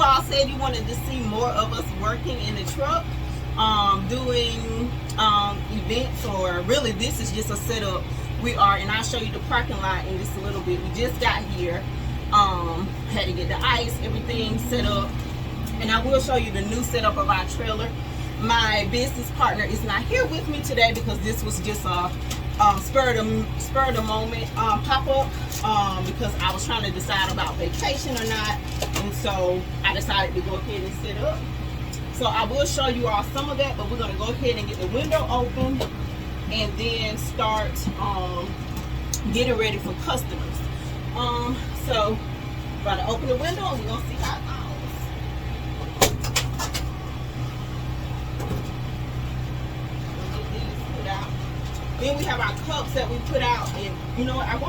all said you wanted to see more of us working in the truck, doing events, or really this is just a setup. We are, and I'll show you the parking lot in just a little bit. We just got here. Had to get the ice, everything set up, and I will show you the new setup of our trailer. My business partner is not here with me today because this was just a spur of the moment pop-up, because I was trying to decide about vacation or not, and so I decided to go ahead and set up. So I will show you all some of that, but we're going to go ahead and get the window open and then start getting ready for customers. So I'm about to open the window and we're going to see how it goes. Then we have our cups that we put out, and you know what I'm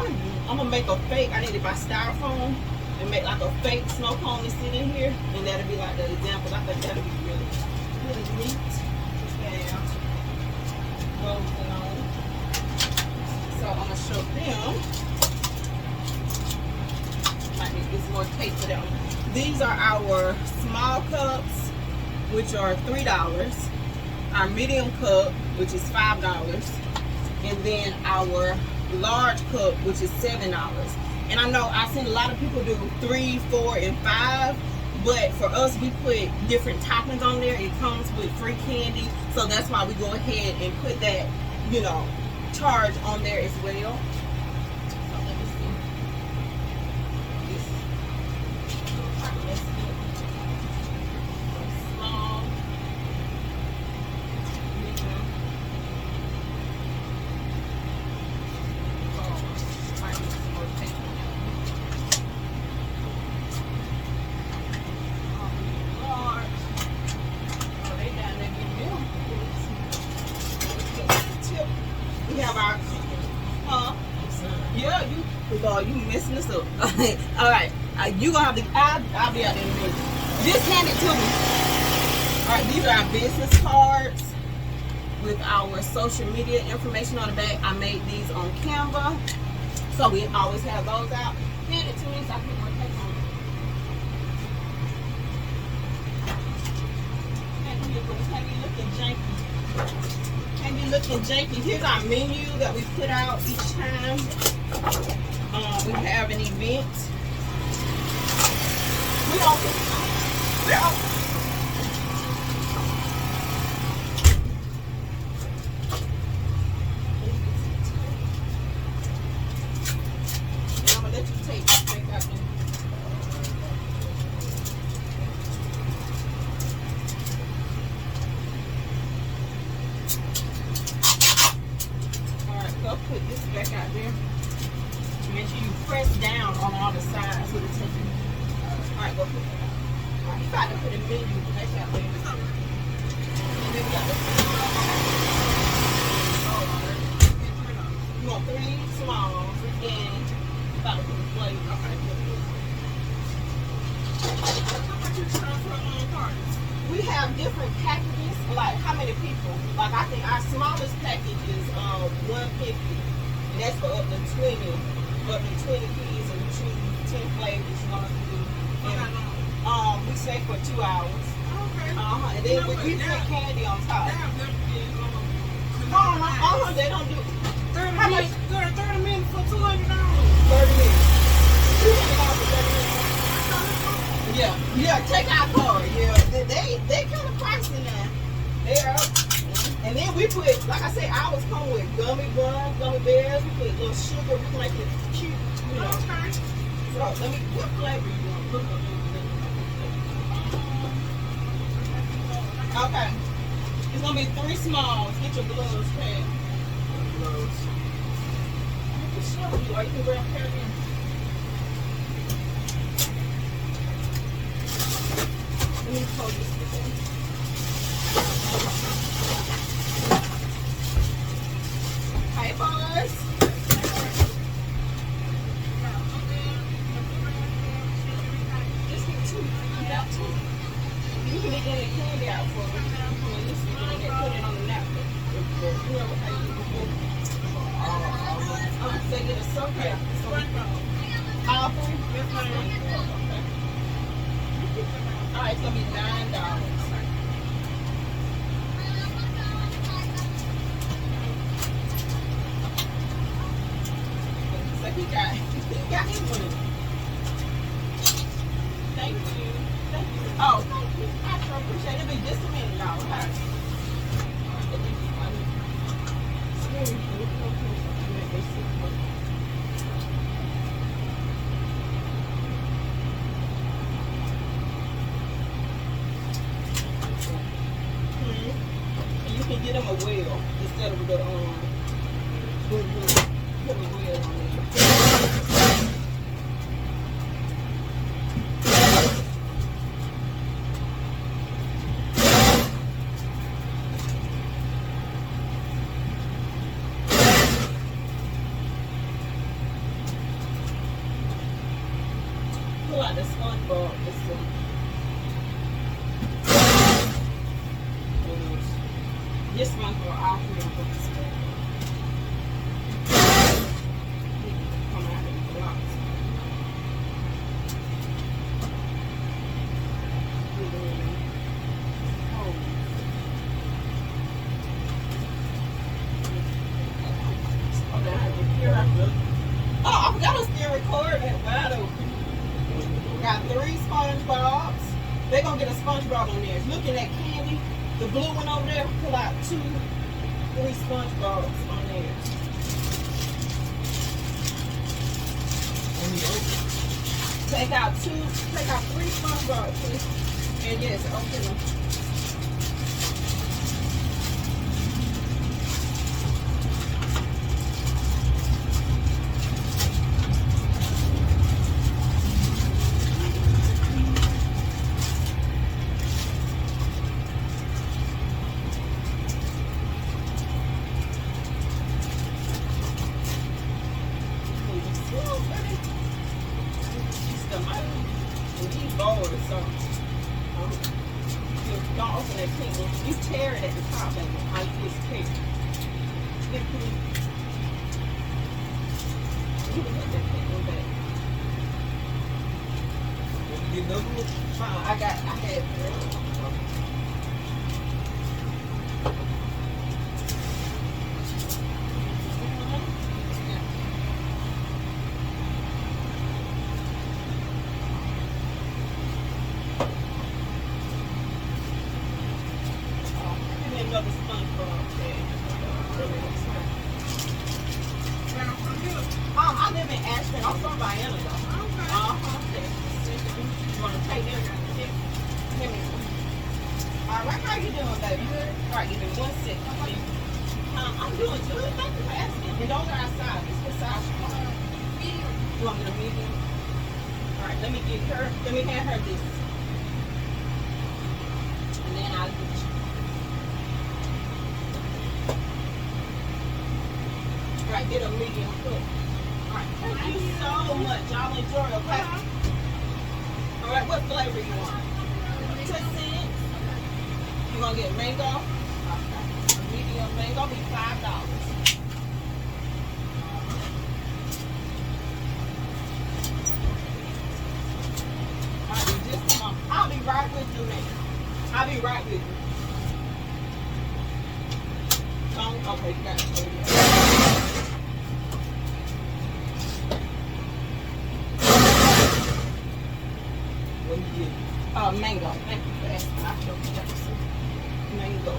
gonna make a fake. I need to buy styrofoam and make like a fake snow cone to sit in here, and that'll be like the example. I think that'll be really neat. Yeah. So I'm gonna show them. Might need to get some more tape for them. These are our small cups, which are $3. Our medium cup, which is $5. And then our large cup, which is $7. And I know I've seen a lot of people do 3, 4, and 5, but for us, we put different toppings on there. It comes with free candy, so that's why we go ahead and put that, you know, charge on there as well. So let me see. Small. You messing this up. All right, you gonna have to. I'll be out there in a minute. Just hand it to me. All right, these are our business cards with our social media information on the back. I made these on Canva, so we always have those out. Hand it to me so I can put more tape on it. Can't be looking janky. Here's our menu that we put out each time. We have an event. We're open. I'm gonna let you take this back out there. All right, go put this back out there. Make sure you press down on all the sides with the tape. Alright, go put it out. Alright, you got to put a menu back out there. And then we got the you want 3 smalls and you got to put a plate. Okay, we have different packages, like how many people. Like I think our smallest package is $150, and that's for up to 20 kids, and we choose 10 flavors you want us to do. And, we stay for 2 hours. Okay. And then we put candy on top. They don't do 30 minutes. 30 minutes for $200. 30 minutes. $200 for 30 minutes. Yeah, take our card. Yeah, they kind of pricey now. They are up. And then we put, like I said, ours come with gummy buns, gummy bears. We put a little sugar. We can make it cute, you know. Okay. So let me, what flavor you want? Look up. Okay. It's gonna be 3 smalls. Get your gloves, Pat. Gloves. I can show you, or you can grab a pair again. Let me hold this again. Hi, boys. Just get 2. About 2. You can get the candy out for me. Put it on the napkin. You know how you do it. So get a soap here. All 3? That's gonna be $9. So he got his money. Thank you. Thank you. Oh, thank you. I sure appreciate it. It'll be just a minute, y'all. Okay. And you can get them a wheel instead of the put a wheel on there. Pull out the SpongeBob. This one for all three of them. Come out of the blocks. Oh, I forgot to still record that wide open. Got 3 SpongeBobs. They're gonna get a SpongeBob on there. Looking at Candy, the blue one over there, pull out 3 SpongeBobs on there. Take out 3 SpongeBobs, please. And yes, open them. Don't open that pink one. You tear it at the top, baby. I just tear it. You can put that pink one back. Get another one? I had another SpongeBob. I live in Ashland. I'm from Vienna, though. You want to take them? Give me one. All right, how you doing, baby? Good. All right, give me 1 second. I'm doing good. Thank you for asking. And those are outside. This is size you want. Medium. You want me to medium? All right, let me hand her this. And then I'll get you. All right, get a medium cook. All right, thank you so much. Y'all enjoy, okay? All right, what flavor you want? 2 cents. You gonna get mango? Okay. Medium mango be $5. I'll be right with you, man. I'll be right with you. Okay, you got it. What do you get? Mango. Thank you for asking. I'll show you that. Mango.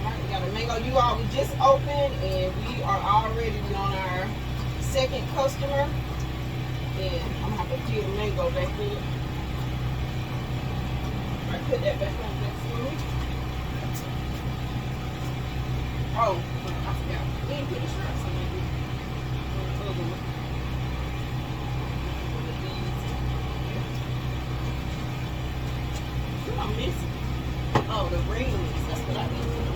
Alright, we got a mango. You all, we just opened and we are already on our 2nd customer. And I'm gonna have to peel the mango back in. Alright, put that back on that for me. Oh, I forgot. We didn't put the shrimps on that. Other one. I'm missing. Oh, the rings. That's what I need to know.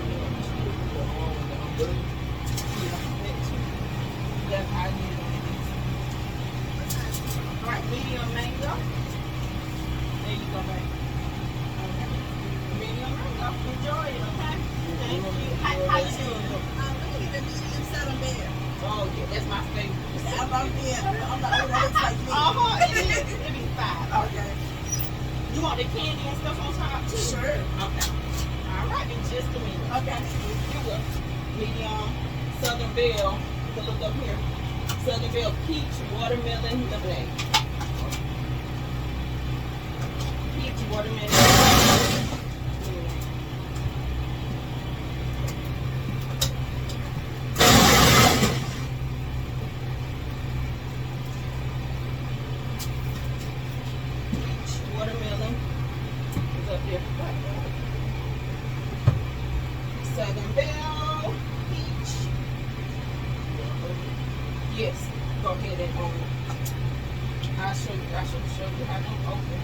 That's how I need it on this. Alright, medium mango. There you go, baby. Okay. Medium mango. Enjoy it, okay? Thank you. How you doing? I'm looking at the medium Southern Bear. Oh, yeah, that's my favorite. I'm the only one that looks like me. It be 5. Okay. the candy and stuff on top too? Sure. Okay. All right, in just a minute. Okay. You will. Medium Southern Belle. You can look up here. Southern Belle peach watermelon lemonade. Peach watermelon lemonade. Watermelon is up there. Southern Belle, peach. Yes, go ahead and I'll show you. I should show you how to open.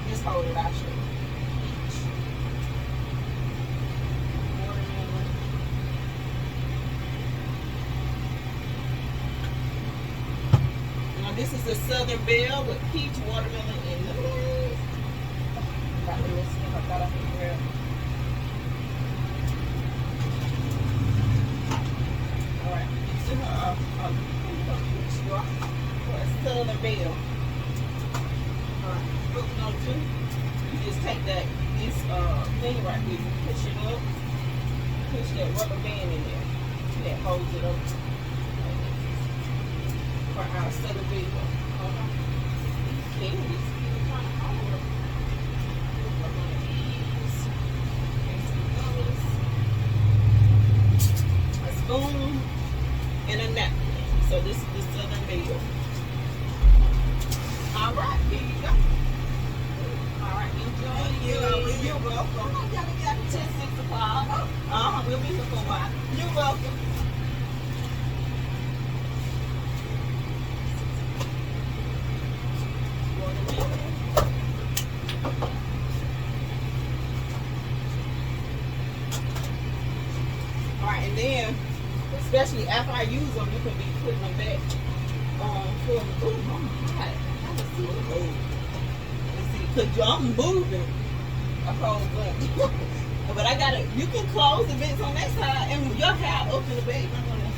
Just hold it. I'll show you. Peach. Watermelon. Now this is the Southern Belle with peach, watermelon, and lemonade. Got the little stuff I thought I could grab. Alright, this is Southern Belle. Alright, looking on two. You just take this thing right here, you push it up, push that rubber band in there. That holds it up. For our Southern Belle. Okay, this is kind of hard. Look up on these. And some colors. A spoon and a napkin. So this is the Southern Belle. All right, here you go. All right, enjoy. You're welcome. 10, 6 o'clock. We'll be here for a while. You're welcome. Alright, and then, especially after I use them, you can be putting them back for, oh my God, I can see it. Let's see, because I'm moving a whole bunch. But I gotta, you can close the vents on that side, and your hair open the back. I'm gonna,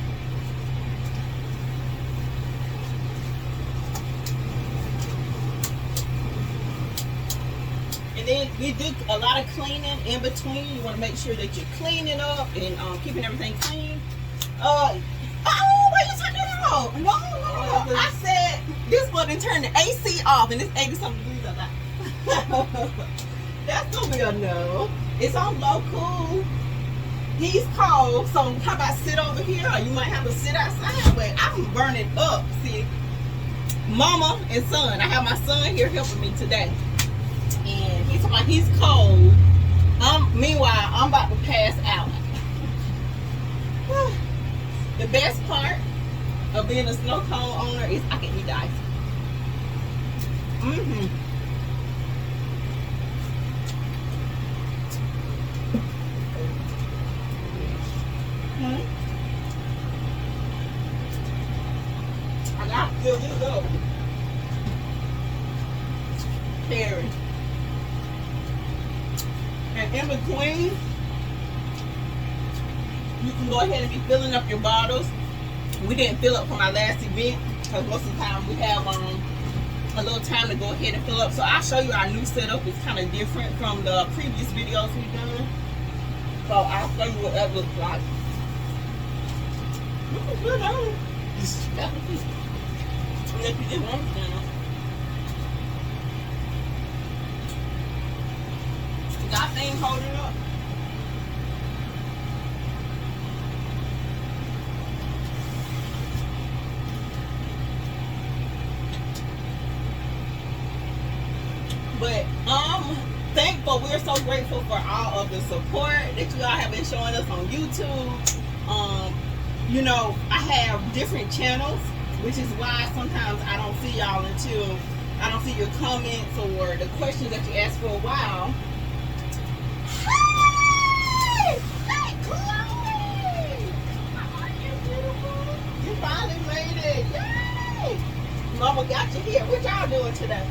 and then we do a lot of cleaning in between. You want to make sure that you're cleaning up and keeping everything clean. Why you turn it off? No. I said this button turned the AC off, and it's 80-something degrees outside. That's gonna be a no. It's on low cool. He's cold, so how about sit over here? Or you might have to sit outside, but I'm burning up. See, mama and son. I have my son here helping me today. And he's talking about he's cold. Meanwhile, I'm about to pass out. The best part of being a snow cone owner is I can eat the ice. I got to feel this up. Carry. And in between, you can go ahead and be filling up your bottles. We didn't fill up from our last event because most of the time we have a little time to go ahead and fill up. So I'll show you our new setup. It's kind of different from the previous videos we've done. So I'll show you what that looks like. Looks good, huh? Definitely. Unless you just want to. Got thing holding up. But I'm thankful. We're so grateful for all of the support that you all have been showing us on YouTube. You know, I have different channels, which is why sometimes I don't see y'all until I don't see your comments or the questions that you asked for a while. Hey, Chloe! How are you, beautiful? You finally made it. Yay! Mama got you here. What y'all doing today?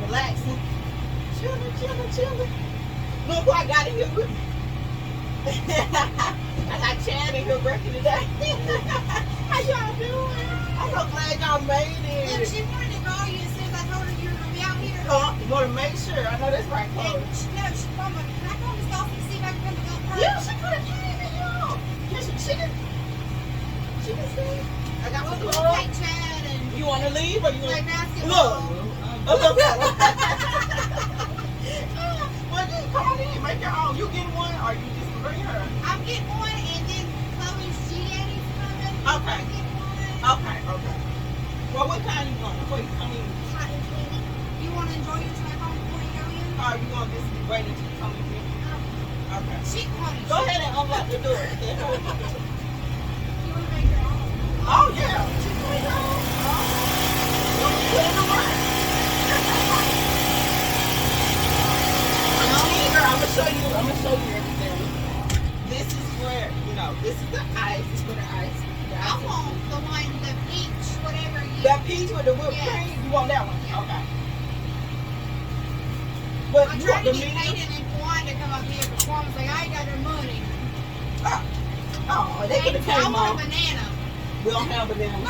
Relaxing. Chilling. Look who I got in here with me. I got Chad in here working today. How y'all doing? I'm so glad y'all made it. Look, she wanted to call you as soon as I told her you were going to be out here. Well, want to make sure. I know that's right, Chloe. No, Mama, can I go in the stall and see if I can come to go first? Yeah, she could have came in here. She can stay. I got some We'll clothes. take Chad and You want to leave or you play want to basketball. look? Well, you come on in, make your own. You get one or you just bring her? I'm getting one, and then Chloe's G-Daddy's coming. Okay. I get one. Okay. Well, what kind you want before you come in? Cotton candy. You want to enjoy your trip home before you go in? Or you want to just wait until you come in here? Okay. She honey. Go ahead and unlock the door. You want to make your own? Oh, yeah. She can go. Put in the work. I'm gonna show you everything. This is where, this is the ice. This is where the ice. I want the one, the peach, whatever you. That peach with the whipped Yes. cream, you want that one? Yeah. Okay. But I'm you trying want the to get medium? Hayden and Kwan to come up here, but Kwan was like, I ain't got their money. Oh, they could have I came want a on. banana. We don't have bananas.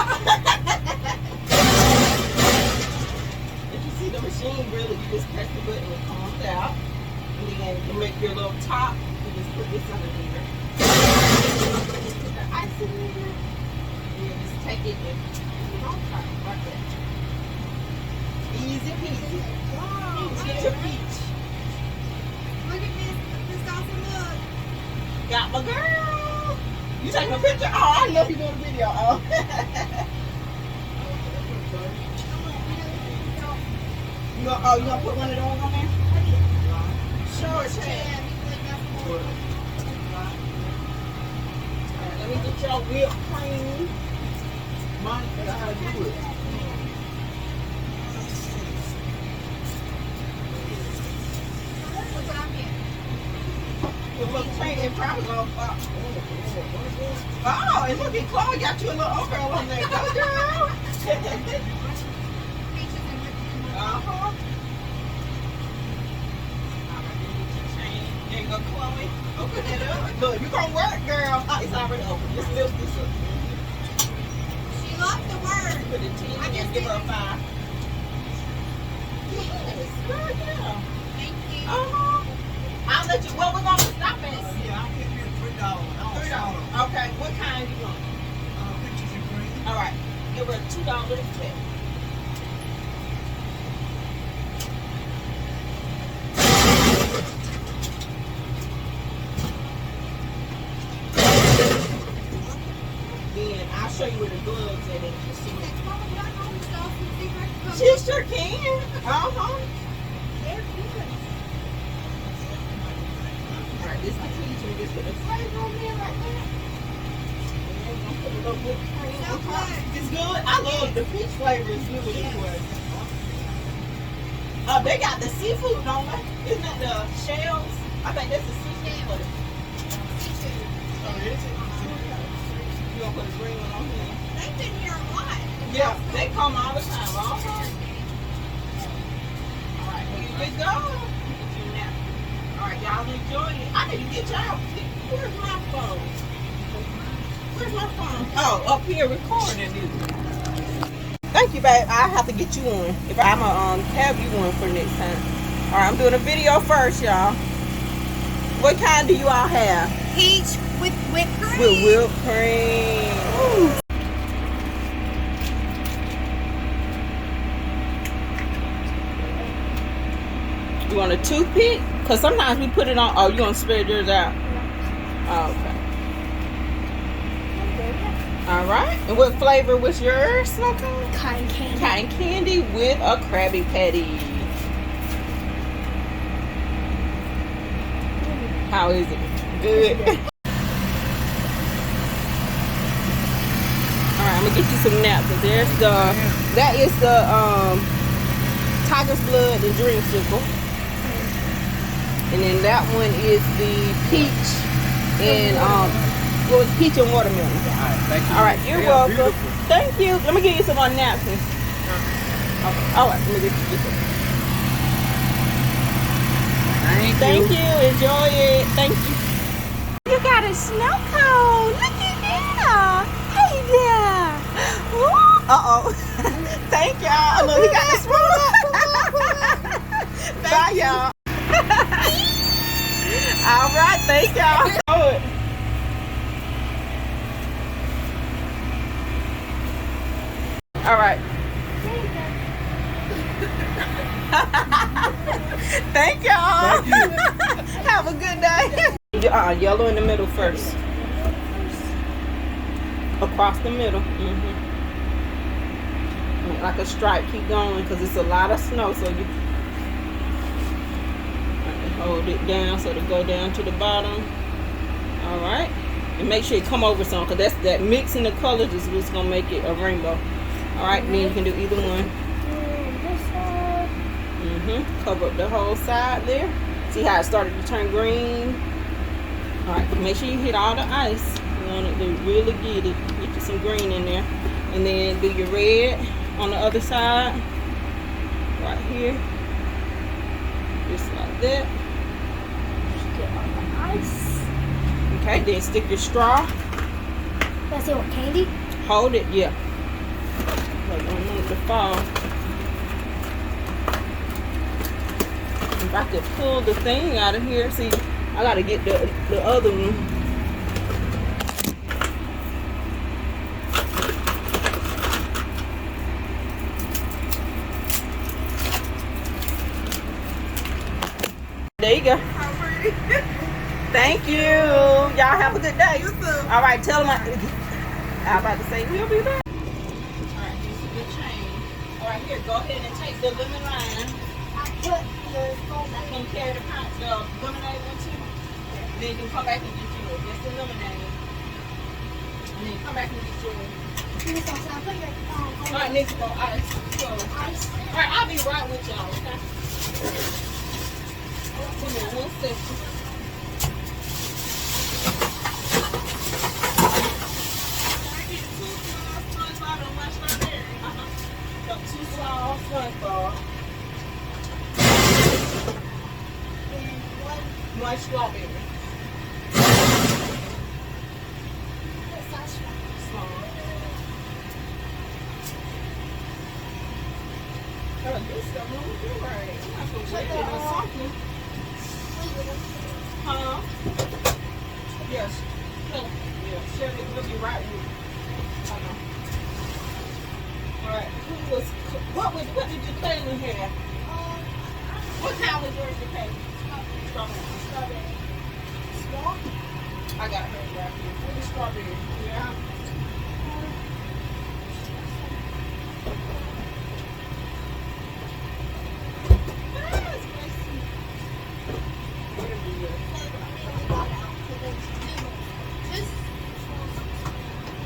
If you see the machine, really, you just press the button, it comes out. And then you make your little top, you just put this under there. Put the ice in there. And you just take it and put it on top, like that. Easy peasy. Wow. Get your peach. Look at this awesome look. Got my girl. You taking a picture? Oh, I know you doing a video. Oh. You gonna put one of those on there? Sure, Chad. Let me get your whipped cream. Monica, how to do it. Your whipped cream is probably gonna pop. Oh, and look at Chloe got you a little girl on there. Go, girl. Uh-huh. There you go, Chloe. Open it up. Look, you gonna work, girl. Oh, it's already open. Just lift this up. She loves the word. Put it 10 and give her a 5. Yes, girl, yeah. Thank you. Uh-huh. I'll let you, well, we're gonna stop at Yeah, I'll give you $3. $3. Okay, what kind you want? Pictures and cream. All right, give her $2 tip. Then I'll show you where the gloves at. You see me. Mama, can I go in the stall and see if I can come? She sure can. Uh-huh. They're good. All right, this is the peach. We just put the flavor on there like that. And then we're gonna put a little whipped cream on top. It's good. I love the peach flavor. Is good anyway. They got the seafood, don't they? Isn't that the shells? I think that's the seafood. Yeah. Oh, is it? You gonna put a green one on here? They've been here a lot. Yeah, they come all the time. All right. All right, here you go. All right, y'all enjoy it. I need to get y'all. Where's my phone? Where's my phone? Oh, up here recording it. Thank you, babe. I have to get you one. If I'm gonna have you one for next time. All right, I'm doing a video first, y'all. What kind do you all have? Peach with whipped cream. With whipped cream. Ooh. You want a toothpick? Because sometimes we put it on. Oh, you want to spread yours out? Oh, okay. All right. And what flavor was yours, Snowcone? Cotton candy. Cotton candy with a Krabby Patty. How is it? Good. Alright, I'm gonna get you some napkins. There's that is the Tiger's Blood and Dreamsicle. And then that one is the peach and what was peach and watermelon. Alright, you're welcome. Beautiful. Thank you. Let me get you some more napkins. Okay. Alright, let me get you some. Thank you. Enjoy it. Thank you. You got a snow cone. Look at that. Hey there. Uh-oh. Thank y'all. Look, he got the spoon. All right. There you go. Thank y'all. Have a good day. Yellow in the middle first. Across the middle. Like a stripe. Keep going because it's a lot of snow. So you hold it down so it'll go down to the bottom. All right. And make sure you come over some because that mixing the colors is what's going to make it a rainbow. All right. Then you can do either one. This side. Cover up the whole side there. See how it started to turn green? Alright, make sure you hit all the ice. You want it to really get it. Get you some green in there. And then do your red on the other side. Right here. Just like that. Get all the ice. Okay, then stick your straw. That's it with candy? Hold it, yeah. Like, don't want it to fall. If I could pull the thing out of here, see, I gotta get the other one. There you go. How pretty. Thank you. Y'all have a good day. You too. All right, tell them I'm about to say we'll be back. All right, here's a good chain. All right, here, go ahead and take the lemon line. I put the phone back Can carry the lemonade one too. Then you can come back and get yours. That's the lemonade. And then come back and get yours. in. So I put your All right, next go ice. So, all ice. right, I'll be right with y'all. Okay. Give me 1 second. Got 2 small SpongeBob. And One strawberry. what size Small. Oh, this stuff won't do right. I'm not gonna shake it or something. Huh? Yes. No. Yeah, share it. We'll be right with you. Alright. What did you Kaylin have? What kind was yours to Kaylin? Strawberry. Small? I got her right here. What is strawberry? Yeah.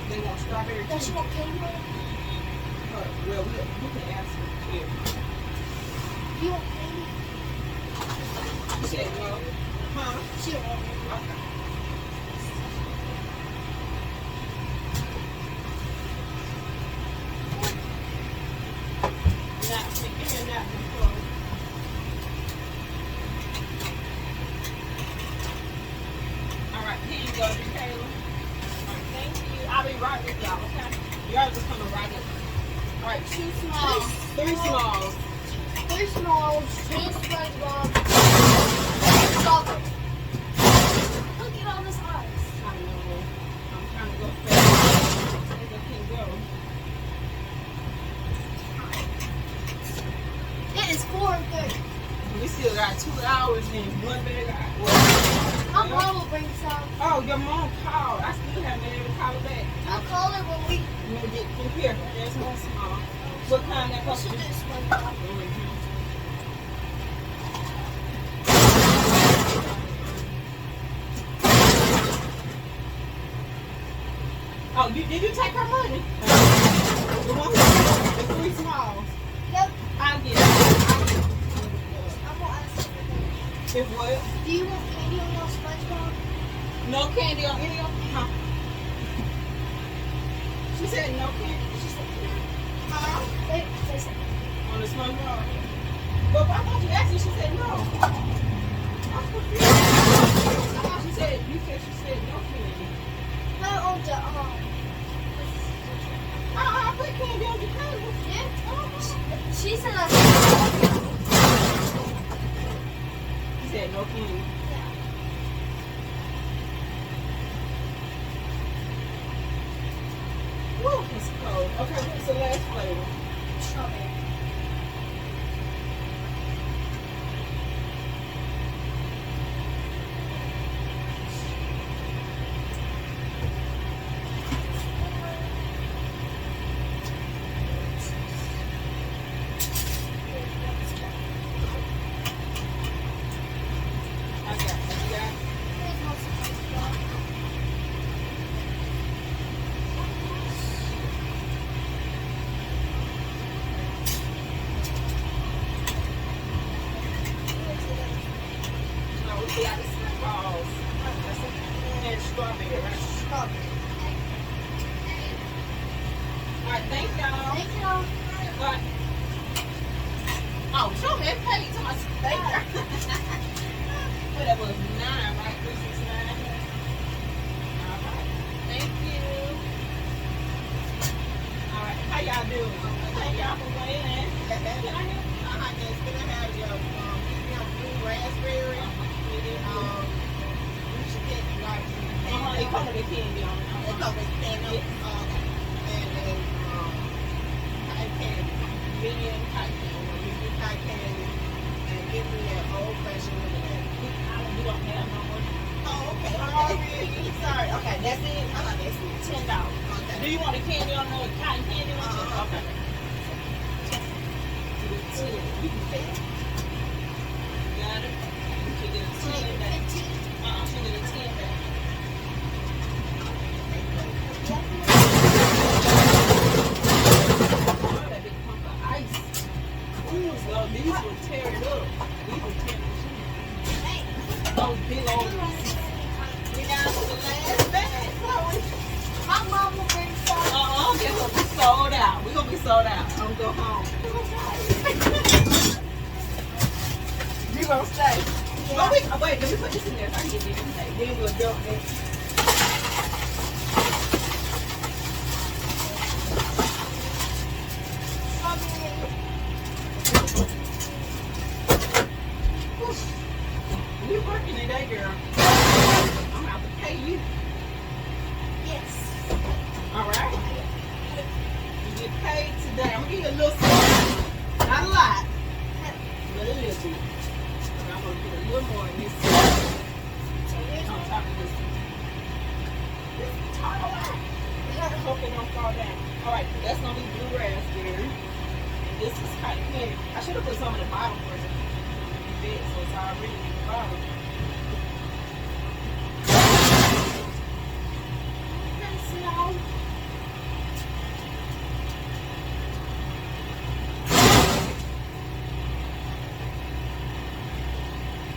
They want strawberry Does she too. want candy? Well, we can ask her here. Do you want candy? She said no. Huh? She don't want candy. Okay. Napkin, give me a napkin, Chloe. All right, here you go, Kayla. All right, thank you. I'll be right with y'all, okay? Y'all just coming right in. All right, 2 smalls, 3 smalls. 3 smalls, 2 SpongeBob, strawberry. Look at all this ice. I know. I'm trying to go fast. I think I can go. It is 4:30. We still got 2 hours and 1 bag. My mom will bring some. Oh, your mom called. I still haven't been able to call her back. I'll call her when we. Let me get from here. There's one small. What kind that We should comes? do SpongeBob. Oh, did you take her money? The one who the 3 smalls. Yep. I'll get it. I'll get it. I'm gonna ask her. If what? Do you want candy on your SpongeBob? No candy on any of them? Huh? She said no candy. She said, huh? Wait, say something. On the SpongeBob. But I thought you asked her. She said no. I'm confused. I thought she said, you said she said no candy. No, on the I put candy on the table. Yeah. She said I. She said no candy. Woo, it's cold. Okay, what's the last flavor? What? Oh, show me that page to my steak. But that was 9, right? 369. All right. Thank you. All right. How y'all doing? Thank y'all for waiting. Can I have? Yes, can I have your medium blue raspberry? You should get like They come with the candy on it. they come with candy. And then cotton candy. Medium type. Medium cotton candy. And give me an old fashioned lemonade. We don't have no more. Oh, okay. Sorry. Okay, that's it. That's it. $10. Do Okay. you want the candy on the cotton candy one? Okay. You can pay it. Got it. You can get a 10 back. She get a 10 back. Oh, that big pump of ice. Ooh, so these will tear it up. These will tear the cheese. Those big old pieces. We down to the last bag, Chloe. My mom will bring some. They're gonna be sold out. We're gonna be sold out. I'm gonna go home. You gonna stay? Yeah. Wait, let me put this in there so I can get this in there. Then we'll dump this. You working today, girl. I'm about to pay you. Yes. Alright? You get paid today. I'm gonna give you a little something. Not a lot. But a little bit. And I'm gonna put a little more in this. On top of this. This tall out. I hope it don't fall down. Alright, that's gonna be blue raspberry. And this is cotton candy. I should have put some in the bottom for it. So it's already in the bottom.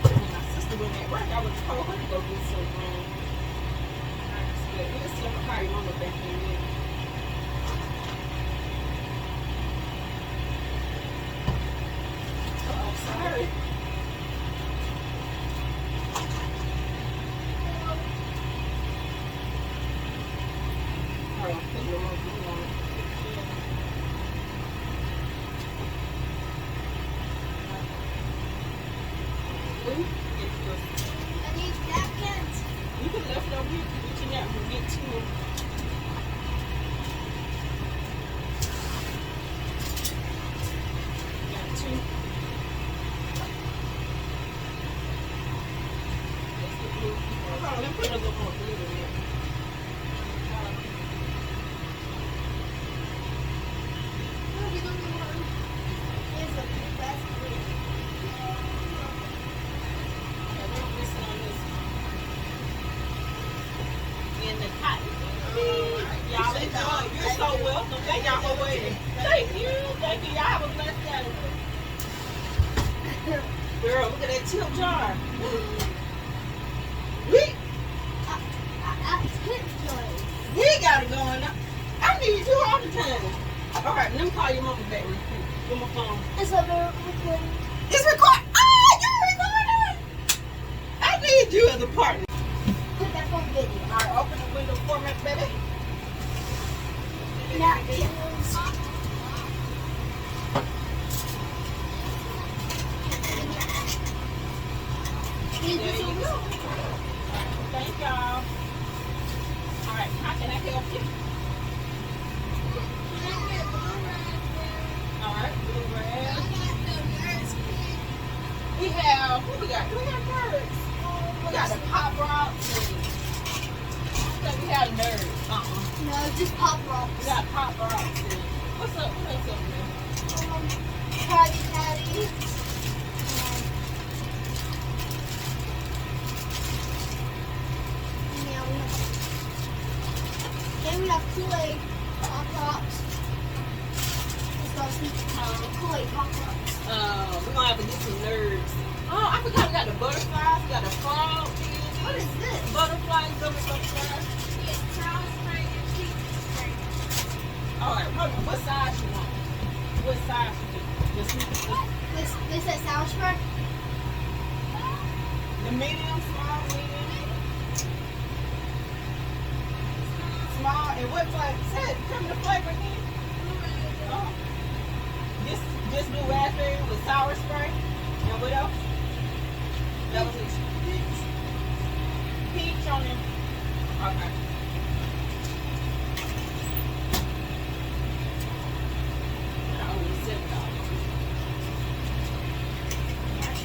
When my sister went at work, I would have told her to go get some. Let's see if I call your mama back in there. Oh, sorry. Alright, put your mama blue on. Blue? I need napkins. You can left it over here. Reaching out and get to them. Got two. That's the blue. Hold on, let me put a little more blue in there. Okay, we're missing on this. And the cotton. Y'all enjoy. You're so welcome. Thank y'all for waiting. Thank you. Thank you. Y'all have a blessed day. Girl, look at that tip jar. We got it going up. I need you all the time. All right, let me call your mama back real quick. With my phone. It's recording. It's recording. Oh, you're recording. I need you as a partner. Put that on video. All right, open the window for me, baby. Napkins. There you go. Thank y'all. All right, how can I help you? All right, blue red. We have, what we got? Do we have nerds? We got the pop rocks. I think we have nerds. No, just pop We rocks. got pop rocks. What's up? What else up there? Krabby Patty. Then we have Kool-Aid Pop Rocks. Let's go see Kool-Aid Pop Rocks. We're gonna have to get some nerds. Oh, I forgot we got the butterflies, we got the frog. What is this? Butterflies, double butterflies. It's Charles Spring and Cheese Spring. All right, what size you want? what size you do? They said sour spray. The medium, small, medium. Small, and what flavor? Said, tell me the flavor again. Just do raspberry with sour spray. And what else? That was it. Peach on it. Okay.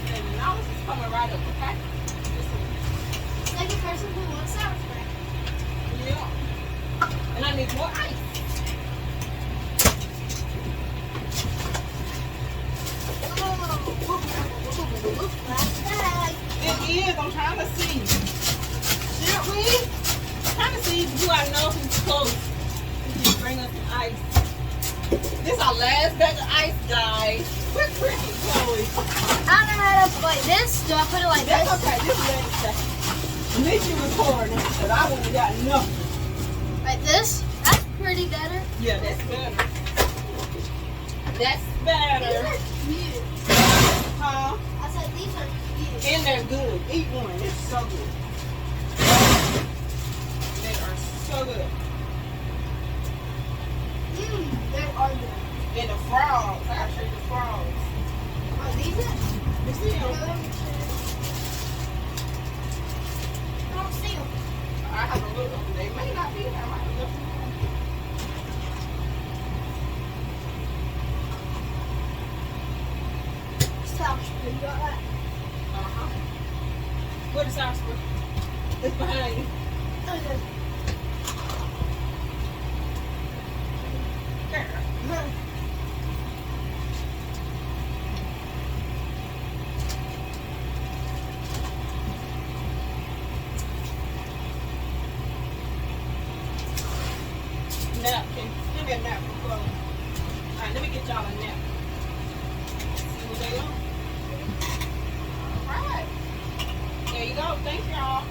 $7 is coming right up, okay? Second person who wants sour spray. Yeah. And I need more ice. Last bag. It is. I'm trying to see. Should we? I'm trying to see who I know who's close. We can bring us some ice. This is our last bag of ice, guys. We're pretty Chloe. I don't know how to like this. Do I put it like That's this? okay. Just let it stay. At least you recording, but I wouldn't have got nothing. Like this? That's pretty better. Yeah, that's better. That's These better. are cute. Huh? I said these are cute. And they're good. Eat one. It's so good. They are so good. They are good. And the frogs. I gotta show you the frogs. Are these it? You see them? I don't see them. I have to look up. They may not be there. I might have left them. Sour spray. You got that? Uh-huh. Where the sauce for? It's behind you. Okay. There. Napkin. Give me a napkin, Chloe. Alright, let me get y'all a napkin. See what they are? Alright. There you go. Thank y'all.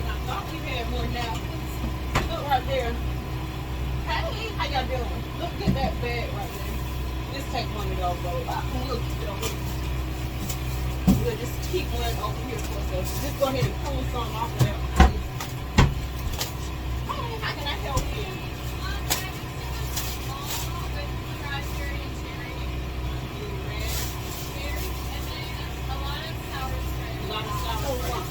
I thought we had more napkins. Look right there. Hey, how y'all doing? Look at that bag right there. Just take one of those, bro. We'll keep it over here. We'll just keep one over here for us. Just go ahead and pull some off of that. Hey, how can I help you? A lot of sour cream.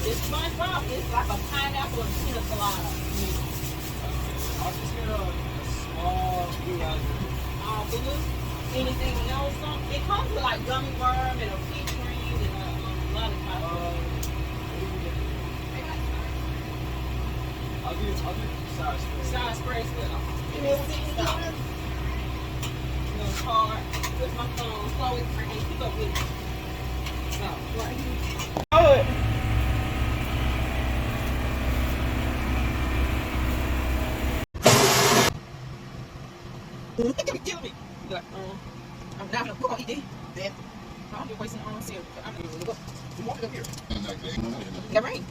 It's SpongeBob. It's like a pineapple and peanut colada. I'll just get a small blue raspberry. Blue. Anything else? It comes with like gummy worm and a peach cream and a lollipop. I'll do sour spray. Sour spray as well. And it's $6. No card. Where's my phone? Chloe, I can't keep up with it. Oh, right here. Oh, it. Kill me. But, I'm not gonna go eat it. Then, I'm just wasting cereal. I'm gonna go. Walk up here. Got rain.